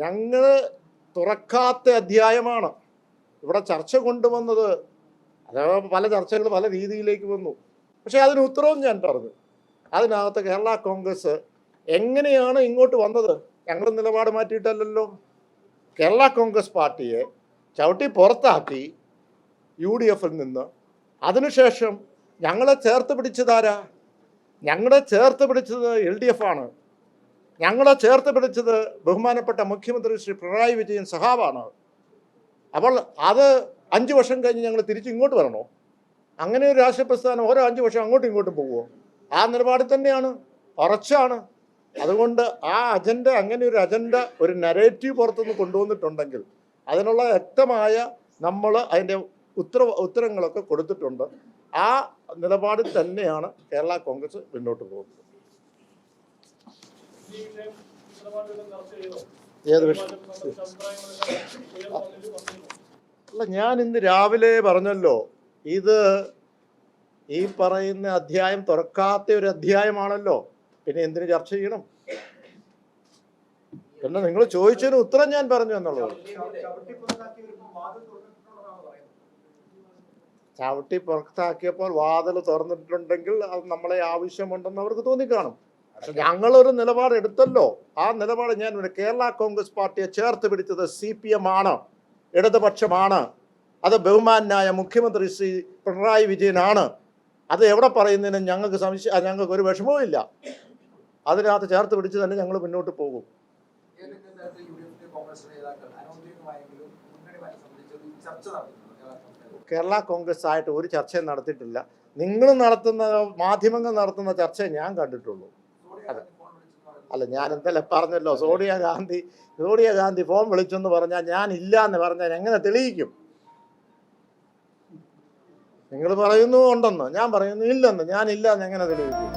ഞങ്ങൾ തുറക്കാത്ത അധ്യായമാണ് ഇവിടെ ചർച്ച കൊണ്ടുവന്നത്. അത് പല ചർച്ചകൾ പല രീതിയിലേക്ക് വന്നു. പക്ഷേ അതിന് ഉത്തരവും ഞാൻ പറഞ്ഞു. അതിനകത്ത് കേരള കോൺഗ്രസ് എങ്ങനെയാണ് ഇങ്ങോട്ട് വന്നത്? ഞങ്ങൾ നിലപാട് മാറ്റിയിട്ടല്ലല്ലോ. കേരള കോൺഗ്രസ് പാർട്ടിയെ ചവിട്ടി പുറത്താക്കി UDFിൽ നിന്ന്. അതിനുശേഷം ഞങ്ങളെ ചേർത്ത് പിടിച്ചതാരാ? ഞങ്ങളെ ചേർത്ത് പിടിച്ചത് LDF ആണ്. ഞങ്ങളെ ചേർത്ത് പിടിച്ചത് ബഹുമാനപ്പെട്ട മുഖ്യമന്ത്രി ശ്രീ പിണറായി വിജയൻ സഹാവാണ്. അപ്പോൾ അത് 5 വർഷം കഴിഞ്ഞ് ഞങ്ങൾ തിരിച്ച് ഇങ്ങോട്ട് വരണോ? അങ്ങനെ ഒരു രാഷ്ട്രീയ പ്രസ്ഥാനം ഓരോ 5 വർഷം അങ്ങോട്ടും ഇങ്ങോട്ടും പോകുമോ? ആ നിലപാടിൽ തന്നെയാണ്, ഉറച്ചാണ്. അതുകൊണ്ട് ആ അജണ്ട, അങ്ങനെ ഒരു അജണ്ട, ഒരു നരേറ്റീവ് പുറത്തുനിന്ന് കൊണ്ടുവന്നിട്ടുണ്ടെങ്കിൽ അതിനുള്ള വ്യക്തമായ നമ്മൾ അതിൻ്റെ ഉത്തരങ്ങളൊക്കെ കൊടുത്തിട്ടുണ്ട്. ആ നിലപാടിൽ തന്നെയാണ് കേരള കോൺഗ്രസ് മുന്നോട്ട് പോകുന്നത്. ഏത് വിഷയം? അല്ല, ഞാൻ ഇന്ന് രാവിലെ പറഞ്ഞല്ലോ, ഇത് ഈ പറയുന്ന അധ്യായം തുറക്കാത്ത ഒരു അധ്യായമാണല്ലോ. പിന്നെ എന്തിനു ചർച്ച ചെയ്യണം? പിന്നെ നിങ്ങൾ ചോദിച്ചതിന് ഉത്തരം ഞാൻ പറഞ്ഞു എന്നുള്ളത്. ചവിട്ടി പുറത്താക്കിയപ്പോൾ വാതിൽ തുറന്നിട്ടുണ്ടെങ്കിൽ അത് നമ്മളെ ആവശ്യമുണ്ടെന്ന് അവർക്ക് തോന്നിക്കാണും. പക്ഷെ ഞങ്ങളൊരു നിലപാട് എടുത്തല്ലോ. ആ നിലപാട് ഞാൻ കേരള കോൺഗ്രസ് പാർട്ടിയെ ചേർത്ത് പിടിച്ചത് CPM ആണ്, ഇടതുപക്ഷമാണ്. അത് ബഹുമാനായ മുഖ്യമന്ത്രി ശ്രീ പിണറായി വിജയനാണ്. അത് എവിടെ പറയുന്നതിനും ഞങ്ങൾക്ക് ഒരു വിഷമവും ഇല്ല. അതിനകത്ത് ചേർത്ത് പിടിച്ച് തന്നെ ഞങ്ങൾ മുന്നോട്ട് പോകും. കേരള കോൺഗ്രസ് ആയിട്ട് ഒരു ചർച്ചയും നടത്തിയിട്ടില്ല. നിങ്ങൾ നടത്തുന്ന, മാധ്യമങ്ങൾ നടത്തുന്ന ചർച്ച ഞാൻ കണ്ടിട്ടുള്ളൂ. അതെ, അല്ല, ഞാൻ എന്തായാലും പറഞ്ഞല്ലോ, സോണിയാഗാന്ധി ഫോൺ വിളിച്ചെന്ന് പറഞ്ഞാൽ ഞാൻ ഇല്ല എന്ന് പറഞ്ഞാൽ എങ്ങനെ തെളിയിക്കും? നിങ്ങൾ പറയുന്നു ഉണ്ടെന്ന്, ഞാൻ പറയുന്നു ഇല്ലെന്ന്. ഞാൻ ഇല്ല എന്ന് എങ്ങനെ തെളിയിക്കും?